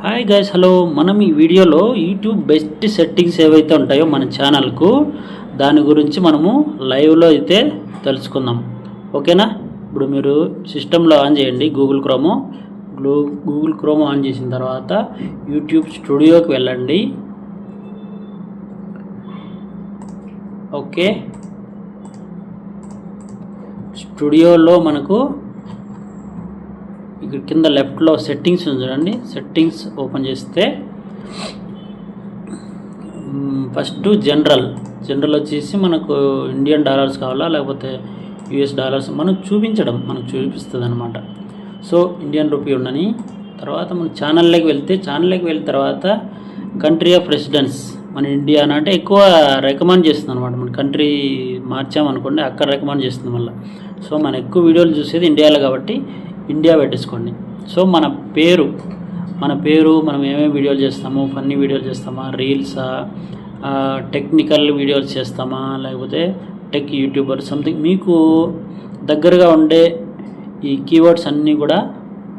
Hi guys, hello. మనం ఈ వీడియోలో యూట్యూబ్ బెస్ట్ సెట్టింగ్స్ ఏవైతే ఉంటాయో మన ఛానల్కు దాని గురించి మనము లైవ్లో అయితే తెలుసుకుందాం. ఓకేనా? ఇప్పుడు మీరు సిస్టంలో ఆన్ చేయండి గూగుల్ క్రోమ్ ఆన్ చేసిన తర్వాత యూట్యూబ్ స్టూడియోకి వెళ్ళండి. ఓకే, స్టూడియోలో మనకు ఇక్కడ కింద లెఫ్ట్లో సెట్టింగ్స్ ఉంది చూడండి. సెట్టింగ్స్ ఓపెన్ చేస్తే ఫస్ట్ జనరల్ వచ్చేసి మనకు ఇండియన్ డాలర్స్ కావాలా లేకపోతే యుఎస్ డాలర్స్ మనకు చూపిస్తుంది అనమాట. సో ఇండియన్ రూపీ ఉండని తర్వాత మన ఛానల్లోకి వెళ్ళిన తర్వాత కంట్రీ ఆఫ్ రెసిడెన్స్ మన ఇండియా అంటే ఎక్కువ రికమెండ్ చేస్తుంది అనమాట. మన కంట్రీ మార్చామనుకోండి అక్కడ రికమెండ్ చేస్తుంది మళ్ళీ. సో మన ఎక్కువ వీడియోలు చూసేది ఇండియాలో కాబట్టి ఇండియా పెట్టేసుకోండి. సో మన పేరు మనం ఏమేమి వీడియోలు చేస్తాము, ఫన్నీ వీడియోలు చేస్తామా, రీల్సా, టెక్నికల్ వీడియోలు చేస్తామా, లేకపోతే టెక్ యూట్యూబర్ సంథింగ్ మీకు దగ్గరగా ఉండే ఈ కీవర్డ్స్ అన్నీ కూడా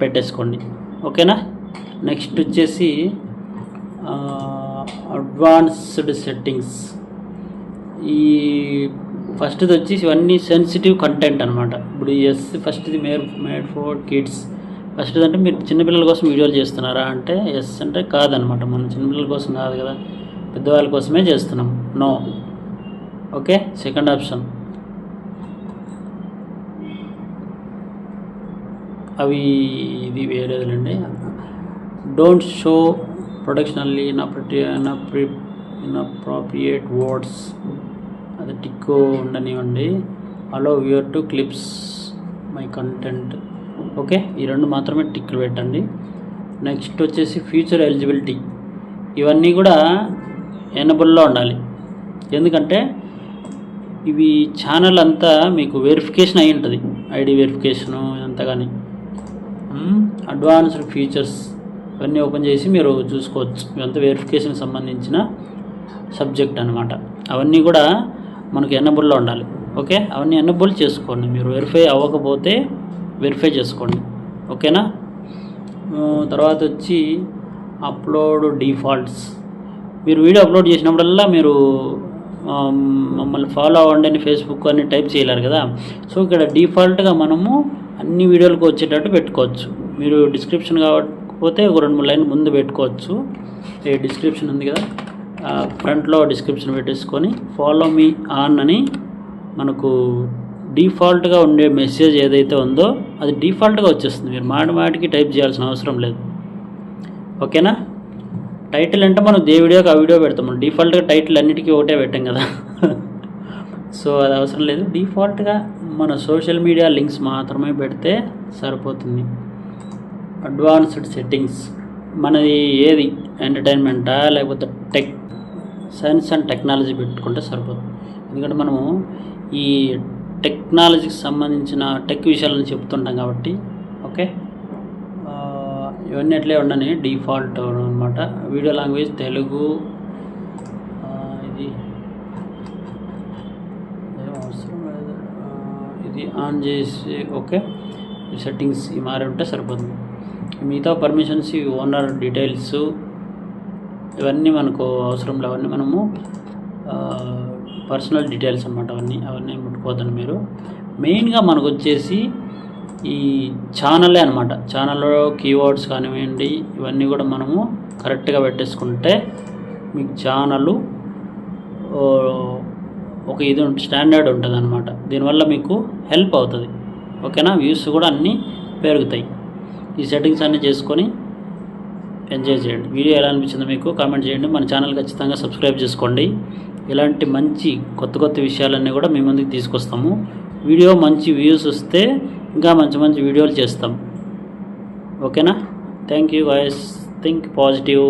పెట్టేసుకోండి. ఓకేనా? నెక్స్ట్ వచ్చేసి అడ్వాన్స్డ్ సెట్టింగ్స్. ఈ ఫస్ట్ది వచ్చేసి ఇవన్నీ సెన్సిటివ్ కంటెంట్ అనమాట. ఇప్పుడు ఫస్ట్ది మేడ్ ఫర్ కిడ్స్. ఫస్ట్ది అంటే మీరు చిన్నపిల్లల కోసం వీడియోలు చేస్తున్నారా అంటే ఎస్ అంటే కాదనమాట. మనం చిన్నపిల్లల కోసం కాదు కదా, పెద్దవాళ్ళ కోసమే చేస్తున్నాం. నో. ఓకే, సెకండ్ ఆప్షన్ ఇది వేరేదండి. డోంట్ షో ప్రొడక్షనల్లీ ఇన్అప్రోప్రియేట్ వర్డ్స్, అది టిక్కో ఉండనివ్వండి. Allow viewer to clips my content. Okay, ఈ రెండు మాత్రమే టిక్లు పెట్టండి. నెక్స్ట్ వచ్చేసి ఫ్యూచర్ ఎలిజిబిలిటీ. ఇవన్నీ కూడా ఎనబుల్లో ఉండాలి. ఎందుకంటే ఇవి ఛానల్ అంతా మీకు వెరిఫికేషన్ అయి ఉంటుంది, ఐడి వెరిఫికేషను ఇదంతా. కానీ అడ్వాన్స్డ్ ఫీచర్స్ ఇవన్నీ ఓపెన్ చేసి మీరు చూసుకోవచ్చు. ఇవంతా వెరిఫికేషన్కి సంబంధించిన సబ్జెక్ట్ అనమాట. అవన్నీ కూడా మనకు ఎనబుల్లో ఉండాలి. ఓకే, అవన్నీ ఎనబుల్ చేసుకోండి. మీరు వెరిఫై అవ్వకపోతే వెరిఫై చేసుకోండి. ఓకేనా? తర్వాత వచ్చి అప్లోడ్ డిఫాల్ట్స్. మీరు వీడియో అప్లోడ్ చేసినప్పుడల్లా మీరు మమ్మల్ని ఫాలో అవ్వండి అని ఫేస్బుక్ అని టైప్ చేయలేరు కదా. సో ఇక్కడ డిఫాల్ట్గా మనము అన్ని వీడియోలకు వచ్చేటట్టు పెట్టుకోవచ్చు. మీరు డిస్క్రిప్షన్ కాకపోతే ఒక 2-3 లైన్లు ముందు పెట్టుకోవచ్చు. ఈ డిస్క్రిప్షన్ ఉంది కదా, ఫ్రంట్లో డిస్క్రిప్షన్ పెట్టేసుకొని ఫాలో మీ ఆన్ అని మనకు డిఫాల్ట్గా ఉండే మెసేజ్ ఏదైతే ఉందో అది డిఫాల్ట్గా వచ్చేస్తుంది. మీరు మాటికి టైప్ చేయాల్సిన అవసరం లేదు. ఓకేనా? టైటిల్ అంటే మనం ఏ వీడియోకి ఆ వీడియో పెడతాము. డిఫాల్ట్గా టైటిల్ అన్నిటికీ ఒకటే పెట్టాం కదా. సో అది అవసరం లేదు. డిఫాల్ట్గా మన సోషల్ మీడియా లింక్స్ మాత్రమే పెడితే సరిపోతుంది. అడ్వాన్స్డ్ సెట్టింగ్స్ మనది ఏది ఎంటర్టైన్మెంటా లేకపోతే సైన్స్ అండ్ టెక్నాలజీ పెట్టుకుంటే సరిపోతుంది. ఎందుకంటే మనము ఈ టెక్నాలజీకి సంబంధించిన టెక్ విషయాలను చెప్తుంటాం కాబట్టి. ఓకే, ఇవన్నీ అట్లే ఉండని డిఫాల్ట్ అనమాట. Video language Telugu. ఇది ఏం అవసరం లేదు, ఇది ఆన్ చేసి ఓకే ఈ సెట్టింగ్స్ ఈ మారి ఉంటే సరిపోతుంది. మిగతా పర్మిషన్స్, ఓనర్ డీటెయిల్స్ ఇవన్నీ మనకు అవసరం లేదు. అవన్నీ మనము పర్సనల్ డీటెయిల్స్ అనమాట. అవన్నీ ముట్టుకోవద్దని మీరు. మెయిన్గా మనకు వచ్చేసి ఈ ఛానలే అనమాట. ఛానల్లో కీవర్డ్స్ కానివ్వండి ఇవన్నీ కూడా మనము కరెక్ట్గా పెట్టేసుకుంటే మీకు ఛానల్ ఒక స్టాండర్డ్ ఉంటుంది అనమాట. దీనివల్ల మీకు హెల్ప్ అవుతుంది. ఓకేనా? వ్యూస్ కూడా అన్నీ పెరుగుతాయి. ఈ సెట్టింగ్స్ అన్నీ చేసుకొని ఎంజాయ్ చేయండి. వీడియో ఎలా అనిపించిందో మీకు కామెంట్ చేయండి. మన ఛానల్ ఖచ్చితంగా సబ్స్క్రైబ్ చేసుకోండి. ఇలాంటి మంచి కొత్త విషయాలన్నీ కూడా మీ ముందుకు తీసుకొస్తాము. వీడియో మంచి వ్యూస్ వస్తే ఇంకా మంచి వీడియోలు చేస్తాం. ఓకేనా? Thank you guys. Think positive.